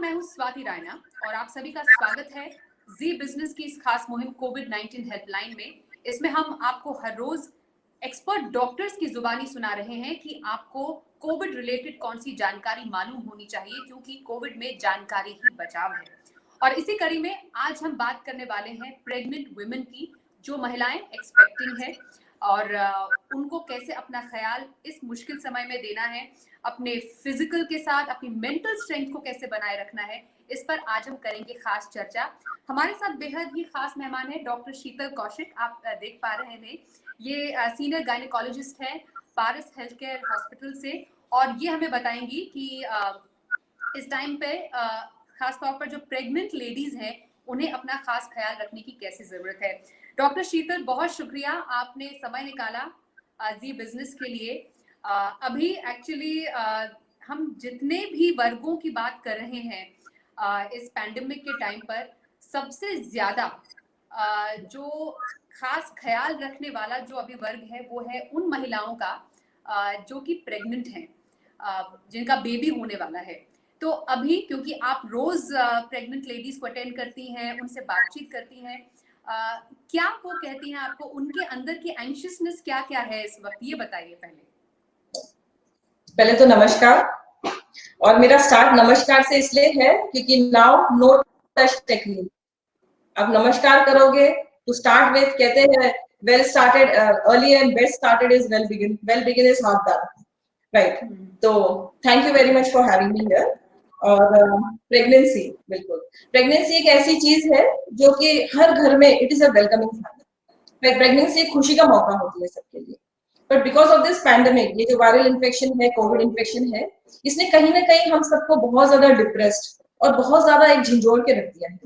मैं हूं स्वाति रायना और आप सभी का स्वागत है जी बिजनेस की इस खास मुहिम कोविड-19 हेल्पलाइन में। इसमें हम आपको हर रोज एक्सपर्ट डॉक्टर्स की जुबानी सुना रहे हैं कि आपको कोविड रिलेटेड कौन सी जानकारी मालूम होनी चाहिए, क्योंकि कोविड में जानकारी ही बचाव है। और इसी कड़ी में आज हम बात करने वाले हैं प्रेग्नेंट वुमेन की, जो महिलाएं एक्सपेक्टिंग है और उनको कैसे अपना ख्याल इस मुश्किल समय में देना है, अपने फिजिकल के साथ अपनी मेंटल स्ट्रेंथ को कैसे बनाए रखना है। इस पर आज हम करेंगे खास चर्चा। हमारे साथ बेहद ही खास मेहमान है डॉक्टर शीतल कौशिक। आप देख पा रहे हैं, ये सीनियर गायनेकोलॉजिस्ट है पारस हेल्थ केयर हॉस्पिटल से, और ये हमें बताएंगी कि इस टाइम पे खास तौर पर जो प्रेग्नेंट लेडीज हैं उन्हें अपना खास ख्याल रखने की कैसे जरूरत है। डॉक्टर शीतल, बहुत शुक्रिया आपने समय निकाला जी बिजनेस के लिए। अभी एक्चुअली हम जितने भी वर्गों की बात कर रहे हैं इस पैंडेमिक के टाइम पर, सबसे ज्यादा जो खास ख्याल रखने वाला जो अभी वर्ग है वो है उन महिलाओं का जो कि प्रेग्नेंट हैं, जिनका बेबी होने वाला है। तो अभी क्योंकि आप रोज प्रेग्नेंट लेडीज को अटेंड करती हैं, उनसे बातचीत करती हैं, क्या वो कहती हैं आपको, उनके अंदर की एंशियसनेस क्या क्या है इस वक्त, ये बताइए। पहले तो नमस्कार, और मेरा स्टार्ट नमस्कार से इसलिए है क्योंकि नाउ नो टच टेक्निक। अब नमस्कार करोगे तो स्टार्ट विद, कहते हैं well started early and best started is well begin, well begin is not done, right. तो thank you very much for having me here. और प्रेगनेंसी, बिल्कुल प्रेगनेंसी एक ऐसी चीज है जो कि हर घर में it is a welcoming sign. Pregnancy एक खुशी का मौका होती है सबके लिए, but because of this pandemic, ये जो वायरल इन्फेक्शन है, कोविड इन्फेक्शन है, इसने कहीं ना कहीं हम सबको बहुत ज्यादा डिप्रेस्ड और बहुत ज्यादा एक झंझोड़ के रख दिया है।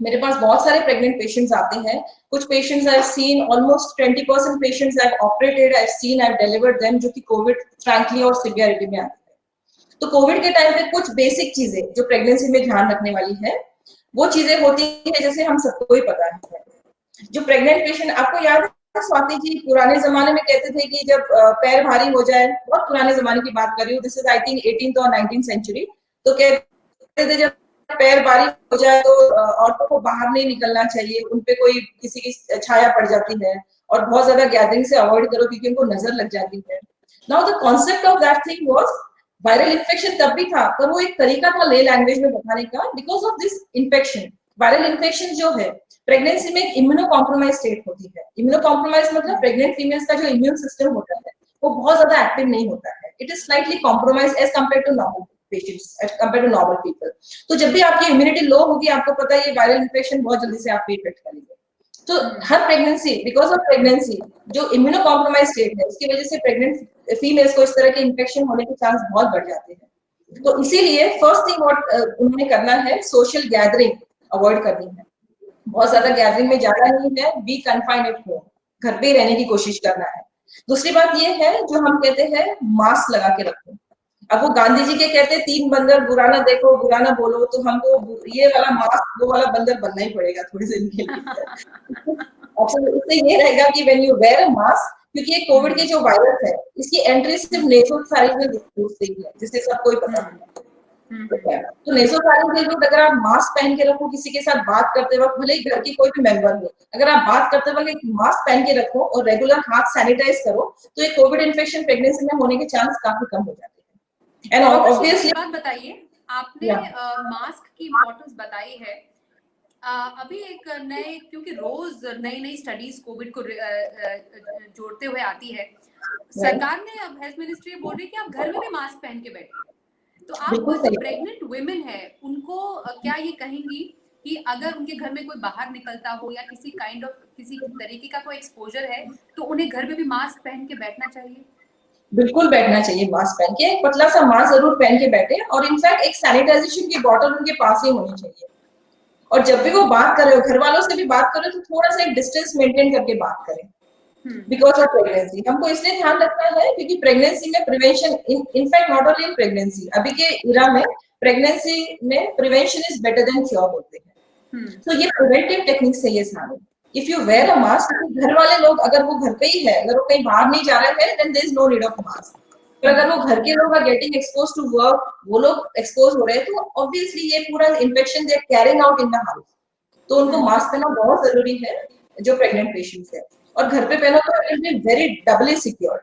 मेरे पास बहुत सारे प्रेग्नेंट पेशेंट्स आते हैं। कुछ patients I have seen almost 20% patients I have operated, I have seen, I have delivered them, जो कि कोविड फ्रैंकली और सिवियरिटी में आते हैं। तो कोविड के टाइम पे कुछ बेसिक चीजें जो प्रेगनेंसी में ध्यान रखने वाली है, वो चीजें होती है जैसे हम सबको ही पता है। जो प्रेग्नेंट पेशेंट, आपको याद है स्वाति जी, पुराने जमाने में कहते थे कि जब पैर भारी हो जाए, बहुत पुराने जमाने की बात कर रही हूँ, this is I think 18th और 19th सेंचुरी, तो कहते थे जब पैर भारी हो जाए तो औरतों को बाहर नहीं निकलना चाहिए, उनपे कोई किसी की छाया पड़ जाती है, और बहुत ज्यादा गैदरिंग से अवॉइड करो क्योंकि उनको नजर लग जाती है। Now the concept of that thing was, viral infection तब भी था, पर वो एक तरीका था ले लैंग्वेज में बताने का। Because of this infection, viral infection जो है, प्रेगनेंसी में एक इम्यूनो कॉम्प्रोमाइज स्टेट होती है। इम्यूनो कॉम्प्रोमाइज मतलब प्रेग्नेंट फीमेल्स का जो इम्यून सिस्टम होता है वो बहुत ज्यादा एक्टिव नहीं होता है। It is slightly compromise as compare to normal patients, as compare to normal people. तो जब भी आपकी इम्यूनिटी लो होगी, आपको पता है ये वायरल इन्फेक्शन बहुत जल्दी से आपको इफेक्ट करेंगे। तो her pregnancy, because of pregnancy जो इम्यूनो कॉम्प्रोमाइज स्टेट है, उसकी वजह से प्रेग्नेंट फीमेल्स को इस तरह के इन्फेक्शन होने के चांस बहुत बढ़ जाते हैं। तो इसीलिए फर्स्ट थिंग व्हाट उन्होंने करना है, सोशल गैदरिंग अवॉइड करनी है। बहुत ज्यादा गैदरिंग में जाना नहीं है, बी कन्फाइंड एट होम, घर पे रहने की कोशिश करना है। दूसरी बात ये है जो हम कहते हैं मास्क लगा के रखो। अब वो गांधी जी के कहते हैं 3 बंदर, बुरा ना देखो बुरा ना बोलो, तो हमको ये वाला मास्क, वो वाला बंदर बनना ही पड़ेगा थोड़ी देर के लिए। ऑप्शन इससे ये रहेगा कि when you wear a mask, क्योंकि ये कोविड के जो वायरस है, इसकी एंट्री सिर्फ नेसोफैरिंजियल रूट से ही है, जिससे सबको ही पता है। तो नेसोफैरिंजियल रूट, अगर आप मास्क पहन के रखो, किसी के साथ बात करते वक्त, भले ही घर की कोई भी मेंबर हो, अगर आप बात करते वक्त एक मास्क पहन के रखो और रेगुलर हाथ सैनिटाइज करो, तो ये कोविड इन्फेक्शन प्रेगनेंसी में होने के चांस काफी कम हो जाते हैं। एंड ऑब्वियसली बात बताइए, आपने मास्क की इम्पोर्टेंस बताई है। अभी एक नए, क्योंकि रोज नई नई स्टडीज कोविड को जोड़ते हुए आती है, सरकार ने अब हेल्थ मिनिस्ट्री बोल रही है कि आप घर में भी मास्क पहन के बैठिए। तो आप जो प्रेग्नेंट वुमेन है उनको क्या ये कहेंगी कि अगर उनके घर में कोई बाहर निकलता हो या किसी काइंड ऑफ किसी तरीके का कोई एक्सपोजर है, तो उन्हें घर में भी मास्क पहन के बैठना चाहिए? बिल्कुल बैठना चाहिए, मास्क पहन के, पतला सा मास्क जरूर पहन के बैठे, और इनफैक्ट एक सैनिटाइजेशन की बोतल उनके पास ही होनी चाहिए। और जब भी वो बात कर रहे हो, घर वालों से भी बात करो, तो थोड़ा सा एक डिस्टेंस मेंटेन करके बात करें। बिकॉज ऑफ प्रेगनेंसी हमको इसलिए ध्यान रखना है क्योंकि प्रेगनेंसी में prevention, in fact not only in pregnancy, अभी के इरा में प्रेगनेंसी में prevention is better than cure बोलते हैं। तो ये प्रिवेंटिव टेक्निक से ये सारे, if you wear a mask, घर वाले लोग अगर वो घर पे ही है, अगर वो कहीं बाहर नहीं जा रहे हैं, then there is no need of mask. पर अगर वो घर के लोग are getting expose to work, वो लोग एक्सपोज हो रहे हैं, तो ऑब्वियसली ये पूरा infection they carrying out in the house. तो उनको मास्क पहनना बहुत जरूरी है जो प्रेग्नेंट पेशेंट्स है, और घर पे पहनो तो it will be very doubly secure.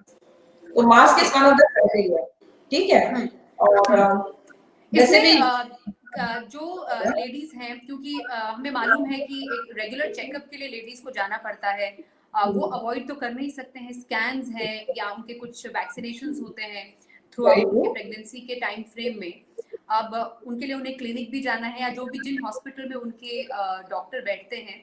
तो mask is one of the criteria, ठीक है। और जैसे भी जो लेडीज हैं, क्योंकि हमें मालूम है कि एक रेगुलर चेकअप के लिए लेडीज को जाना पड़ता है, वो अवॉइड तो कर नहीं सकते हैं, स्कैन्स हैं या उनके कुछ वैक्सीनेशंस होते हैं थ्रू आउट उनके प्रेगनेंसी के टाइम फ्रेम में। अब उनके लिए उन्हें क्लिनिक भी जाना है या जो भी जिन हॉस्पिटल में उनके डॉक्टर बैठते हैं,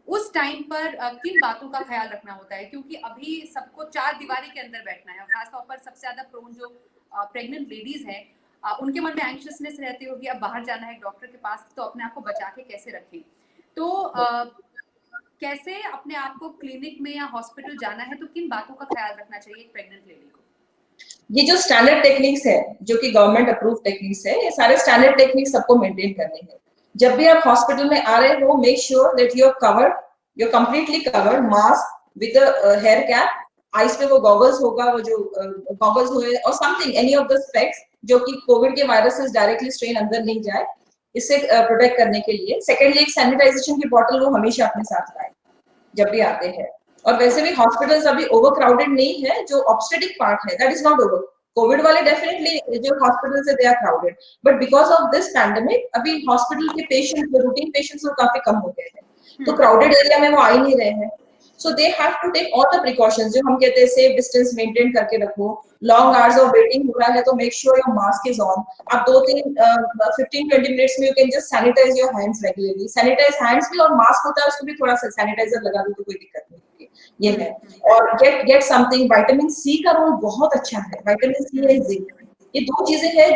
उस टाइम पर किन बातों का ख्याल रखना होता है, क्योंकि अभी सबको चार दीवारी के अंदर बैठना है, और खासतौर पर सबसे ज्यादा प्रोन जो प्रेग्नेंट लेडीज हैं, उनके मन में एंग्शियसनेस रहती होगी, अब बाहर जाना है डॉक्टर के पास, तो अपने आप को बचा के कैसे रखें। तो कैसे अपने आप को क्लिनिक में या हॉस्पिटल जाना है, तो किन बातों का ख्याल रखना चाहिए एक प्रेग्नेंट लेडी को? ये जो स्टैंडर्ड टेक्निक्स है, जो कि गवर्नमेंट अप्रूव टेक्निक्स है, ये सारे स्टैंडर्ड टेक्निक्स सबको मेंटेन करने हैं। जब भी आप हॉस्पिटल में आ रहे हो, make sure that you are covered, you are completely covered, mask with hair cap, eyes पे वो गॉगल्स होगा, वो जो गॉगल्स हुए, और something any of the specs जो कि कोविड के वायरसेस डायरेक्टली स्ट्रेन अंदर नहीं जाए, इससे प्रोटेक्ट करने के लिए। सेकेंडली, एक सैनिटाइजेशन की बॉटल वो हमेशा अपने साथ लाए जब भी आते हैं। और वैसे भी हॉस्पिटल्स अभी ओवर क्राउडेड नहीं है, जो ऑब्स्टेटिक पार्ट है that is not over. Covid वाले डेफिनेटली जो हॉस्पिटल्स है they are crowded, but because of this pandemic अभी हॉस्पिटल के पेशेंट, रूटीन पेशेंट्स वो काफी कम हो गए हैं, तो क्राउडेड एरिया में वो आ ही नहीं रहे हैं। So they have to take all the precautions, जो हम कहते हैं सेफ डिस्टेंस मेंटेन करके रखो, लॉन्ग आवर्स ऑफ वेटिंग हो रहा है तो make sure your mask is on. आप 15-20 मिनट्स में you can just sanitize your hands regularly, sanitize hands भी, और मास्क होता है उसको भी थोड़ा सा सैनिटाइजर लगा दो तो कोई दिक्कत नहीं होगी, ये है। और गेट समथिंग, विटामिन सी का रोल बहुत अच्छा है, विटामिन सी है, जिंक, ये दो चीजें हैं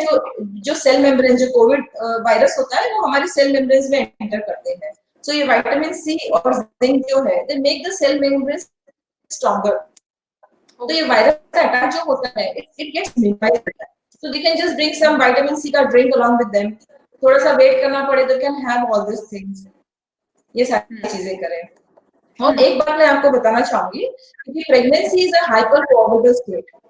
जो सेल मेम्ब्रेन, जो कोविड वायरस होता है वो हमारे सेल मेम्ब्रेन में एंटर करते हैं। सो ये विटामिन सी और जिंक जो है, they make the cell membrane stronger. तो ये वायरस का अटैक जो होता है, it gets minimized. So they can just drink some vitamin C का ड्रिंक अलोंग विद देम, थोड़ा सा वेट करना पड़े तो can have all this things, ये सारी चीजें करें। और एक बात मैं आपको बताना चाहूंगी कि pregnancy is a hyper probable state.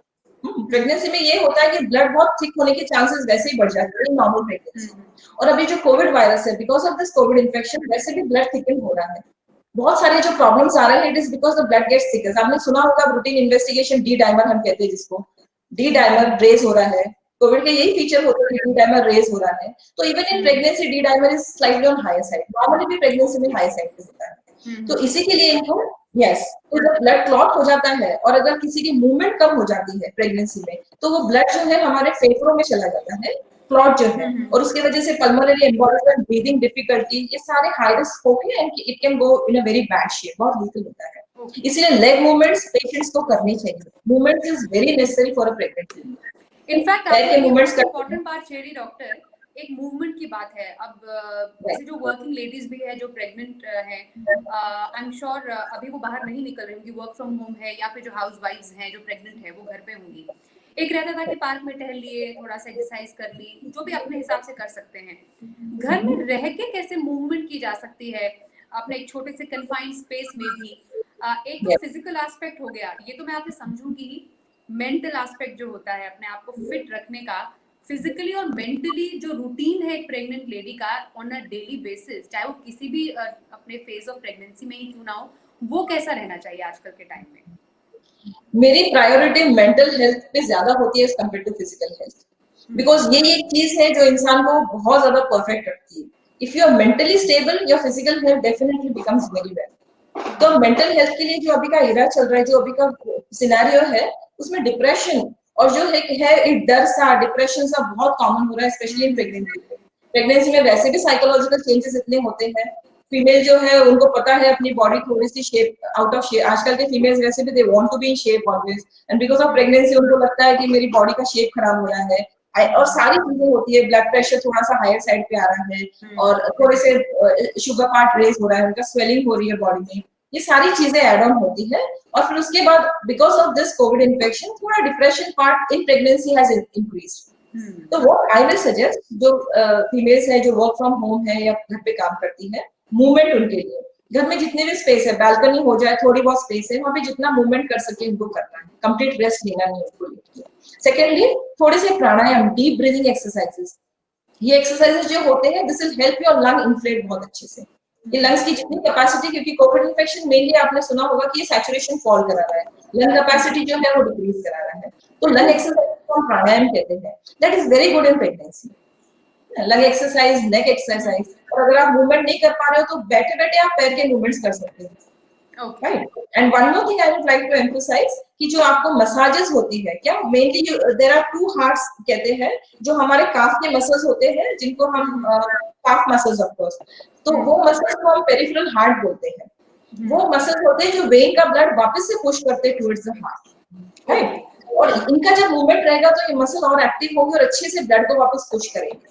Pregnancy में ये होता है कि ब्लड बहुत थिक होने के चांसेस वैसे ही बढ़ जाते हैं नॉर्मल प्रेगनेंसी। और अभी जो कोविड वायरस है, because of this COVID infection, वैसे भी ब्लड थिकन हो रहा है। बहुत सारे जो प्रॉब्लम्स आ रहे हैं, it is because the blood gets thicker. आपने सुना होगा रूटीन इन्वेस्टिगेशन, डी डाइमर हम कहते हैं जिसको, डी डाइमर रेज हो रहा है। कोविड के यही फीचर होता है कि डी डाइमर रेज हो रहा है। तो even in pregnancy D dimer is slightly on higher side, normally भी प्रेगनेंसी में हाई साइड पे होता है। तो इसी के लिए इनको तो जब ब्लड क्लॉट हो जाता है, और अगर किसी की मूवमेंट कम हो जाती है प्रेगनेंसी में, तो वो ब्लड जो है हमारे फेफड़ों में चला जाता है, क्लॉट जो है, और उसकी वजह से पल्मोनरी एम्बोलिज्म, ब्रीदिंग डिफिकल्टी, ये सारे हाई रिस्क होते हैं, it can go in a very bad shape, बहुत लीथल होता है। इसलिए लेग मूवमेंट्स पेशेंट्स को करनी चाहिए। Movement is very necessary for a pregnant lady. In fact आपने ये बहुत इंपॉर्टेंट बात छेड़ी डॉक्टर, एक मूवमेंट की बात है। अब जैसे जो वर्किंग लेडीज भी है जो प्रेग्नेंट है, आई एम श्योर अभी वो बाहर नहीं निकल रही होंगी, वर्क फ्रॉम होम है, या फिर जो हाउस वाइफ्स हैं जो प्रेग्नेंट है वो घर पे होंगी। एक रहता था कि पार्क में टहल लिए, थोड़ा सा एक्सरसाइज कर ली, जो भी अपने हिसाब से कर सकते हैं। घर में रह के कैसे मूवमेंट की जा सकती है अपने एक छोटे से कन्फाइंड स्पेस में भी? एक तो फिजिकल एस्पेक्ट हो गया, ये तो मैं आपसे समझूंगी ही। मेंटल एस्पेक्ट जो होता है अपने आप को फिट रखने का, फिजिकली और मेंटली जो रूटीन है एक प्रेग्नेंट लेडी का ऑन अ डेली बेसिस, चाहे वो किसी भी अपने फेज ऑफ प्रेगनेंसी में ही क्यों ना हो, वो कैसा रहना चाहिए आजकल के टाइम में? मेरी प्रायोरिटी मेंटल हेल्थ पे ज्यादा होती है compare to physical health, because ये एक चीज है जो इंसान को बहुत ज्यादा परफेक्ट रखती है। If you are mentally stable, your physical health definitely becomes very well. तो मेंटल हेल्थ के लिए जो अभी का एरा चल रहा है, जो अभी का सिनेरियो है, उसमें डिप्रेशन और जो है एक डर सा, डिप्रेशन सा बहुत कॉमन हो रहा है, स्पेशली इन प्रेगनेंसी। प्रेगनेंसी में वैसे भी साइकोलॉजिकल चेंजेस इतने होते हैं। फीमेल जो है उनको पता है अपनी बॉडी थोड़ी सी शेप आउट ऑफ शेप, आजकल के फीमेल्स वैसे भी they want to be in shape always, and because of pregnancy उनको लगता है कि मेरी बॉडी का शेप खराब हो रहा है, और सारी चीजें होती है। ब्लड प्रेशर थोड़ा सा हायर साइड पे आ रहा है, और थोड़े से शुगर पार्ट रेज हो रहा है, उनका स्वेलिंग हो रही है बॉडी में, ये सारी चीजें एड ऑन होती है। और फिर उसके बाद because of this COVID infection थोड़ा depression part in pregnancy has increased. तो व्हाट आई विल सजेस्ट, जो फीमेल्स है जो वर्क फ्रॉम होम है या घर पे काम करती है, मूवमेंट उनके लिए, घर में जितने भी स्पेस है, बालकनी हो जाए, थोड़ी बहुत स्पेस है, वहां पे जितना मूवमेंट कर सके उनको करना है, कंप्लीट रेस्ट लेना नहीं उनको। सेकेंडली, थोड़े से प्राणायाम, डीप ब्रीदिंग एक्सरसाइजेस, ये एक्सरसाइजेस जो होते हैं this will help your lung inflate बहुत अच्छे से। ये लंग्स की जितनी कैपेसिटी, क्योंकि कोविड इन्फेक्शन मेनली आपने सुना होगा कि ये सैचुरेशन फॉल करा रहा है, लंग कैपेसिटी जो है वो डिक्रीज करा रहा है, तो लंग एक्सरसाइज को हम प्राणायाम कहते हैं, that is very good in pregnancy. Lung exercise, neck exercise, और अगर आप मूवमेंट नहीं कर पा रहे हो तो बैठे बैठे आप पैर के मूवमेंट्स कर सकते हैं, right. And one more thing I would like to emphasize कि जो आपको मसाजेस होती है, क्या mainly there are two hearts कहते हैं, जो हमारे काफ के मसल्स होते हैं जिनको हम काफ मसल्स ऑफ कोर्स, तो वो मसल्स को हम पेरिफेरल हार्ट बोलते हैं। वो मसल्स होते हैं जो वेन का ब्लड वापस से पुश करते हैं टुवर्ड्स द हार्ट, राइट। और इनका जब मूवमेंट रहेगा तो ये मसल और एक्टिव होगी और अच्छे से ब्लड को वापस पुश करेंगे।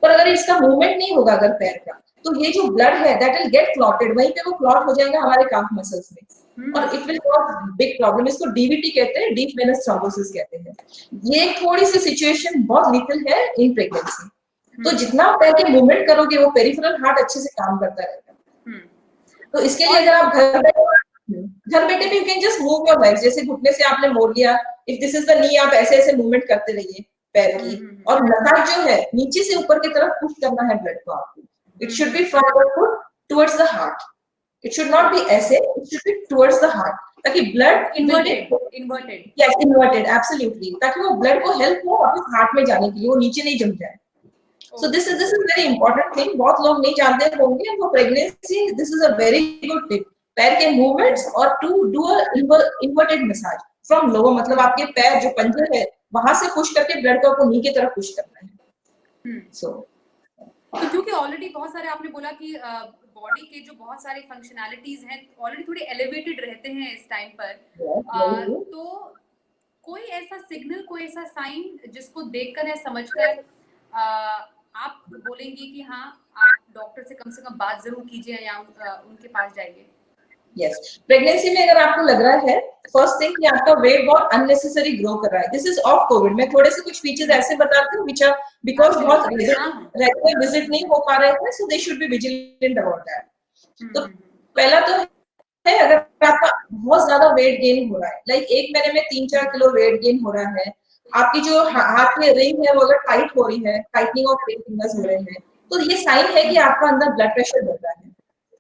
पर अगर इसका मूवमेंट नहीं होगा अगर पैर का, तो ये जो ब्लड है दैट विल गेट क्लॉटेड, वहीं पे वो क्लॉट हो जाएगा हमारे काफ मसल्स में, और it will cause big problem. इसको डीवीटी कहते हैं, डीप वेनस थ्रोम्बोसिस कहते हैं। ये थोड़ी सी सिचुएशन बहुत लिटिल है इन प्रेगनेंसी। तो जितना पैर के मूवमेंट करोगे वो पेरिफेरल हार्ट अच्छे से काम करता रहेगा। तो इसके लिए अगर आप घर बैठे भी you can just move your legs, जैसे घुटने से आपने मोड़ लिया, if this is the knee, आप ऐसे ऐसे मूवमेंट करते रहिए पैर की, और मसाज जो है नीचे से ऊपर की तरफ पुश करना है ब्लड को आपको। It should be from the foot towards the heart, it should not be ऐसे, it should be towards the heart, ताकि blood inverted, yes inverted, absolutely, ताकि वो ब्लड को हेल्प हो वापस हार्ट में जाने के लिए, वो नीचे नहीं जम जाए। So this is very important thing, बहुत लोग नहीं जानते होंगे। वो pregnancy, this is a very good tip, पैर के मूवमेंट्स और to do a inverted massage from lower, मतलब आपके पैर जो पंजे है वहां से पुश करके ब्लड को आपको नी की तरफ पुश करना है। तो क्योंकि ऑलरेडी बहुत सारे आपने बोला कि बॉडी के जो बहुत सारे फंक्शनैलिटीज हैं ऑलरेडी थोड़े एलिवेटेड रहते हैं इस टाइम पर, तो कोई ऐसा सिग्नल, कोई ऐसा साइन जिसको देखकर या समझकर आप बोलेंगे कि हाँ आप डॉक्टर से कम बात जरूर कीजिए या उनके पास जाइए? यस, प्रेगनेंसी में अगर आपको लग रहा है फर्स्ट थिंग कि आपका वेट बहुत अननेसेसरी ग्रो कर रहा है, दिस इज ऑफ कोविड। मैं थोड़े से कुछ फीचर्स ऐसे बताती हूँ विच आर बिकॉज बहुत रेगुलर विजिट नहीं हो पा रहे थे, so they should be vigilant about that. तो पहला तो है, अगर आपका बहुत ज्यादा वेट गेन हो रहा है, लाइक एक महीने में 3-4 किलो वेट गेन हो रहा है, आपकी जो हाथ में रिंग है वो अगर टाइट हो रही है, टाइटनिंग ऑफ फिंगर्स हो रहे हैं, तो ये साइन है कि आपका अंदर ब्लड प्रेशर बढ़ रहा है।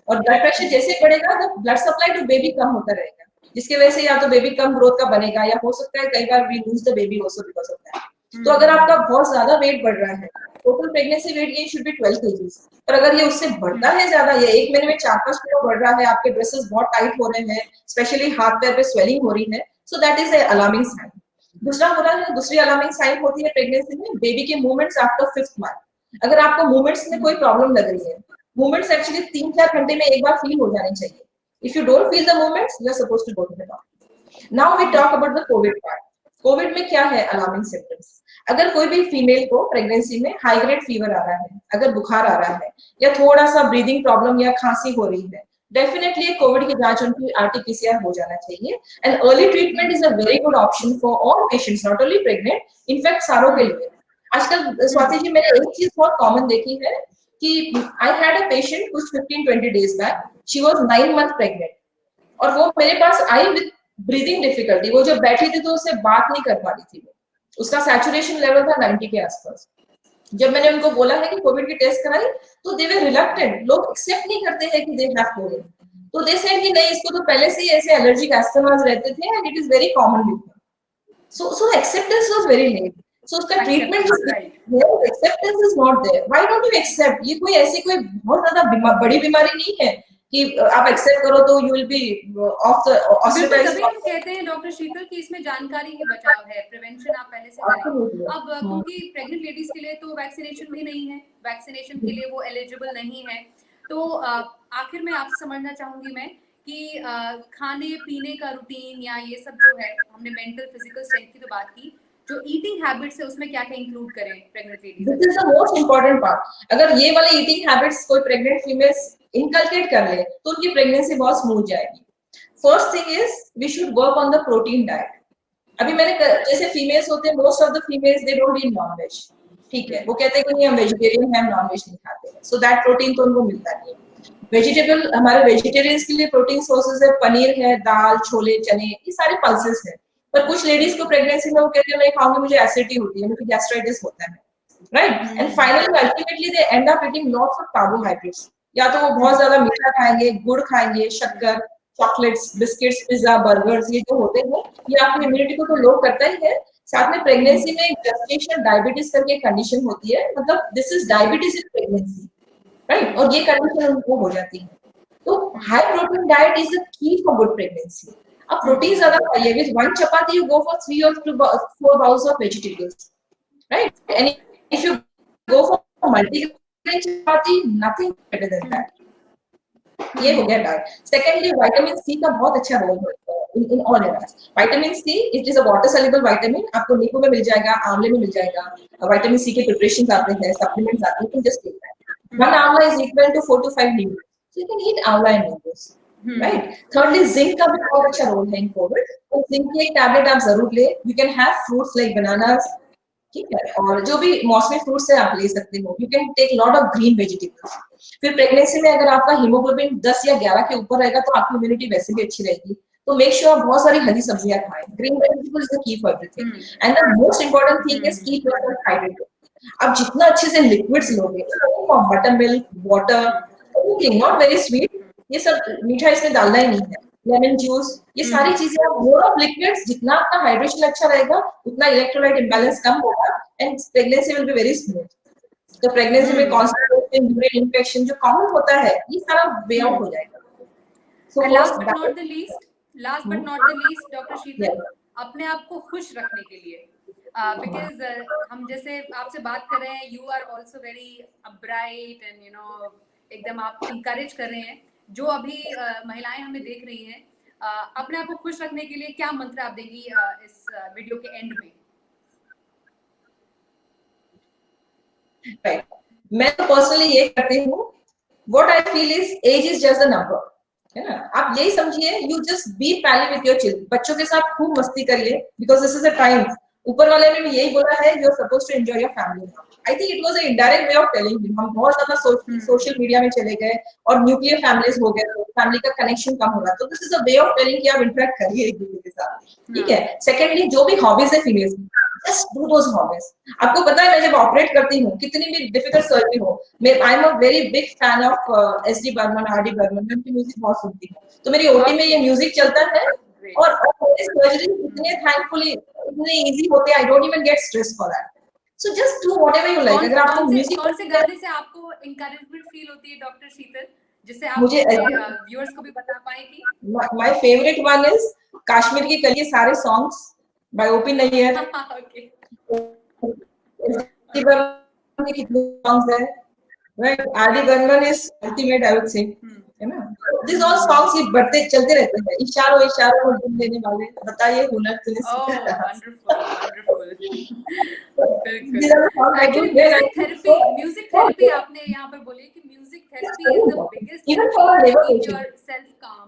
और ब्लड प्रेशर जैसे बढ़ेगा तो ब्लड सप्लाई टू बेबी कम होता रहेगा, जिसकी वजह से या तो बेबी कम ग्रोथ का बनेगा, या हो सकता है कई बार we lose the baby also because of that. तो अगर आपका बहुत ज्यादा वेट बढ़ रहा है, total pregnancy weight gain should be 12 kgs, पर अगर ये उससे बढ़ता है ज्यादा, ये एक महीने में 4-5 किलो बढ़ रहा है, आपके ड्रेसेस बहुत टाइट हो रहे हैं, स्पेशली हाथ पैर पे स्वेलिंग हो रही है, so that is a alarming sign. दूसरी अलार्मिंग साइन होती है प्रेगनेंसी में बेबी के मूवमेंट्स आफ्टर 5th मंथ। अगर आपको मूवमेंट्स में कोई प्रॉब्लम लग रही है, मूवमेंट्स एक्चुअली 3-4 घंटे में एक बार फील हो जाने चाहिए। If you don't feel the movements, you are supposed to go to the doctor. Now we talk about the covid part. Covid में क्या है अलार्मिंग सिम्टम्स? अगर कोई भी फीमेल को प्रेगनेंसी में हाई ग्रेड फीवर आ रहा है, अगर बुखार आ रहा है, या थोड़ा सा ब्रीदिंग प्रॉब्लम या खांसी हो रही है, डेफिनेटली कोविड की जांच उनकी आरटी-पीसीआर हो जाना चाहिए। And early treatment is a very good option for all patients, not only pregnant, in fact सारों के लिए। आजकल स्वाति जी मैंने एक चीज बहुत कॉमन देखी है कि I had a patient कुछ 15-20 days back, she was 9 months pregnant, और वो मेरे पास आई विद ब्रीदिंग डिफिकल्टी। वो जब बैठी थी तो उससे बात नहीं कर पा रही थी, उसका सैचुरेशन लेवल था 90 के आसपास। जब मैंने उनको बोला है कि कोविड की टेस्ट कराई, तो दे वर रिलक्टेंट, लोग एक्सेप्ट नहीं करते हैं कि दे हैव कोविड। तो दे सेड कि नहीं, इसको तो पहले से ही ऐसे एलर्जिक एस्थमास रहते थे and it is very common with him. So acceptance was very late. So उसका treatment acceptance is not there. Why don't you accept? ये कोई ऐसी कोई बहुत ज्यादा बड़ी बीमारी नहीं है कि आप एक्सेप्ट करो तो you will be of the ऑस्ट्रेटाइज। तभी हम कहते हैं डॉक्टर शीतल कि इसमें जानकारी ही बचाव है, प्रिवेंशन आप पहले से करें। अब क्योंकि प्रेग्नेंट लेडीज के लिए तो वैक्सीनेशन भी नहीं है, वैक्सीनेशन के लिए वो एलिजिबल नहीं है, तो आखिर में आपसे समझना चाहूंगी मैं कि खाने पीने का रूटीन या ये सब जो है, हमने मेंटल फिजिकल स्ट्रेंथ की तो बात की, जो ईटिंग हैबिट्स है उसमें क्या क्या इंक्लूड करें pregnant ladies? This is the most important part. अगर ये वाले ईटिंग हैबिट्स कोई प्रेग्नेंट फीमेल्स इनकलकेट कर ले तो उनकी प्रेगनेंसी बहुत स्मूथ जाएगी। First thing is we should work on the protein diet. अभी मैंने जैसे फीमेल्स होते हैं, most of the females they don't eat nonveg, ठीक है, वो कहते हैं कि नहीं हम वेजिटेरियन हैं, हम नॉनवेज नहीं खाते हैं, सो दैट प्रोटीन तो उनको मिलता नहीं है। वेजिटेबल, हमारे वेजिटेरियंस के लिए प्रोटीन सोर्सेज है, पनीर है, दाल, छोले, चने, ये सारे पल्सेस है। पर कुछ लेडीज को प्रेगनेंसी में वो कहते हैं मैं खाऊंगी, मुझे एसिडिटी होती है, मुझे गैस्ट्राइटिस होता है, right? And finally ultimately they and up eating lots of carbohydrates. या तो वो बहुत ज्यादा मीठा खाएंगे, गुड़ खाएंगे, शक्कर, चॉकलेट्स, बिस्किट्स, पिज्जा, बर्गर्स, ये जो होते हैं ये आपकी इम्यूनिटी को तो लो करता ही है। साथ में प्रेगनेंसी में जेस्टेशनल डायबिटीज करके कंडीशन होती है, मतलब this is diabetes in pregnancy, right? और ये कंडीशन उनको हो जाती है। तो high protein diet is the key for good pregnancy. अब प्रोटीन ज्यादा खाइए, with one chapati you go for 3 or 4 bowls of vegetables, right? And if you go for multi-grain chapati, nothing better than that. ये हो गया diet. Secondly vitamin C का बहुत अच्छा role है in all areas. Vitamin see it is a water soluble vitamin, आपको नींबू में मिल जाएगा, आंवले में मिल जाएगा। विटामिन सी के प्रिपरेशंस आते हैं, सप्लीमेंट्स आते हैं, you can just take that. One amla is equal to 4 to 5 नींबू, so you can eat amla and नींबू, राइट? थर्डली जिंक का भी बहुत अच्छा रोल है इन कोविड, तो जिंक की एक टैबलेट आप जरूर ले। You can have fruits like bananas, ठीक है, और जो भी मौसमी फ्रूट्स है आप ले सकते हो। You can take lot of green vegetables. फिर प्रेगनेंसी में अगर आपका हीमोग्लोबिन 10 या 11 के ऊपर रहेगा तो आपकी इम्यूनिटी वैसे भी अच्छी रहेगी, तो मेक श्योर आप बहुत सारी हरी सब्जियां खाएं। Green vegetables is the key for everything, and the most important thing is keep yourself hydrated. आप जितना अच्छे से लिक्विड्स लोगे, butter milk, water, anything not very sweet, ये सब मीठा इसमें डालना ही नहीं है, लेमन जूस, ये सारी चीजें, आप मोर ऑफ लिक्विड्स, जितना आपका हाइड्रेशन अच्छा रहेगा उतना इलेक्ट्रोलाइट इंबैलेंस कम होगा and pregnancy will be very smooth. तो प्रेगनेंसी में कॉन्स्टिपेशन, यूरिन इन्फेक्शन जो कॉमन होता है ये सारा वे आउट हो जाएगा। So last but not the least doctor Sheetal, अपने आप को खुश रखने के लिए, बिकॉज हम जैसे आपसे बात कर रहे हैं, you are also very bright and एकदम आप इंकरेज कर रहे हैं जो अभी महिलाएं हमें देख रही हैं। अपने आप को खुश रखने के लिए क्या मंत्र आप देंगी इस वीडियो के एंड में? Right. मैं तो पर्सनली ये करती हूँ, what I feel is age is just a number, है ना? आप यही समझिए, you just be pally with your children, बच्चों के साथ खूब मस्ती करिए, because this is a time, ऊपर वाले ने भी यही बोला है, you are supposed to enjoy your family. I think it was a indirect way of telling him. हम बहुत ज्यादा सोशल मीडिया में चले गए और न्यूक्लियर फैमिलीज हो गए, तो फैमिली का कनेक्शन कम होगा, तो this is a way of telling कि आप इंटरेक्ट करिए एक दूसरे के साथ, ठीक है? सेकेंडली जो भी हॉबीज है females, just do those hobbies. आपको पता है मैं जब ऑपरेट करती हूँ, कितनी भी डिफिकल्ट सर्जरी हो, मैं I am a very big fan of SD Burman, RD Burman, मैं उनकी म्यूजिक बहुत सुनती हूँ, तो मेरी ओटी में ये म्यूजिक चलता है। और सर्जरी इतने थैंकफुली इतने इजी होते हैं, I don't even get stress for that. So just do whatever you like. अगर आपको म्यूजिक, कौन से गाने से आपको एनकरेजमेंट फील होती है डॉक्टर शीतल, जिससे आप मुझे व्यूअर्स को भी बता पाए कि my favourite one is Kashmir की कली, सारे songs by OP Nayyar. Okay, SD Burman के कितने सॉन्ग्स है, right? RD Burman is ultimate, I would say, है ना? दिस ऑल सॉन्ग्स ये बढ़ते चलते रहते हैं, इशारों इशारों में दिल देने वाले, बताइए हुनर तूने सीखा कहाँ से? Wonderful These are the songs I do actually hear and it's music therapy so आपने यहाँ पर बोली कि music therapy is the biggest even for a therapy labor to keep patient. Yourself काम।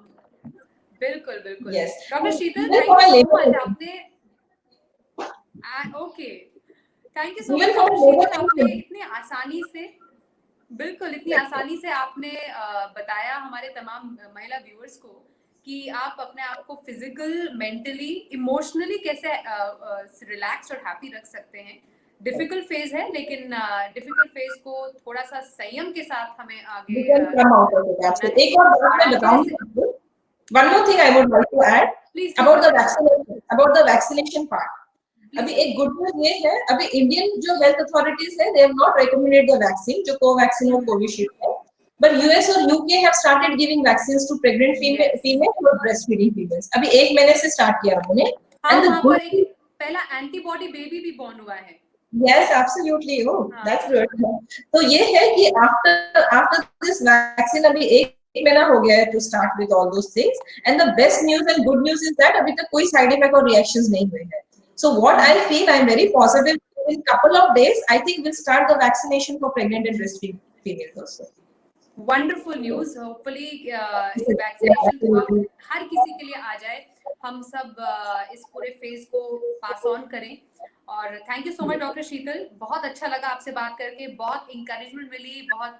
बिल्कुल Yes. Doctor Sheetal, Even thank for you a so labor much. patient. आपने okay, thank you so Even much for a doctor labor Sheetal, आपने patient. इतनी आसानी से, बिल्कुल इतनी आसानी से आपने बताया हमारे तमाम महिला व्यूअर्स को कि आप अपने आप को फिजिकल, मेंटली, इमोशनली कैसे रिलैक्स और हैप्पी रख सकते हैं। डिफिकल्ट फेज है, लेकिन डिफिकल्ट फेज को थोड़ा सा संयम के साथ हमें आगे We can come out of it. Absolutely. एक और बात मैं बताऊंगी। One more thing I would like to add Please, about the vaccination. About the vaccination part. अभी एक गुड न्यूज ये है, अभी इंडियन जो हेल्थ अथॉरिटीज है, they have not recommended the vaccine, जो कोवैक्सीन और कोविशील्ड है, but US और UK have started giving vaccines to pregnant females और breastfeeding females. अभी 1 महीने से स्टार्ट किया उन्होंने। हाँ, वहाँ पर एक पहला एंटीबॉडी बेबी भी बॉर्न हुआ है। Yes, absolutely. Oh, that's good. तो ये है कि after this vaccine अभी 1 महीना हो गया है to start with all those things, and the best news and good news is that अभी तक कोई side effect और reactions नहीं हुए हैं. So what I feel, I'm very positive. In couple of days, I think we'll start the vaccination for pregnant and breastfeeding females also. Wonderful news, hopefully vaccination हर किसी के लिए आ जाए, हम सब इस पूरे फेज को पास ऑन करें। और thank you so much doctor Sheetal, बहुत अच्छा लगा आपसे बात करके, बहुत इंकरेजमेंट मिली, बहुत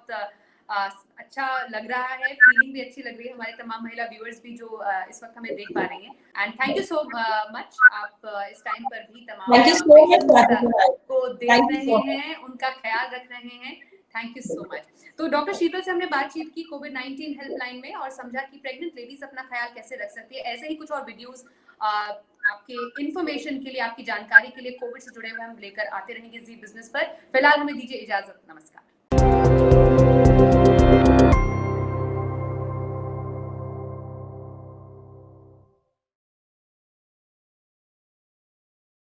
अच्छा लग रहा है, फीलिंग भी अच्छी लग रही है, हमारे तमाम महिला व्यूअर्स भी जो इस वक्त हमें देख पा रही हैं। And thank you so much, आप इस टाइम पर भी तमाम Thank you so much, patients Radhika. को देख Thank you रहे so much. हैं, उनका ख्याल रख रहे हैं। Thank you so much. तो डॉक्टर शीतल से हमने बातचीत की कोविड-19 हेल्पलाइन में और समझा कि प्रेग्नेंट लेडीज अपना ख्याल कैसे रख सकती है। ऐसे ही कुछ और वीडियोस आपके इंफॉर्मेशन के लिए, आपकी जानकारी के लिए कोविड से जुड़े हुए हम लेकर आते रहेंगे जी बिजनेस पर। फिलहाल हमें दीजिए इजाजत, नमस्कार।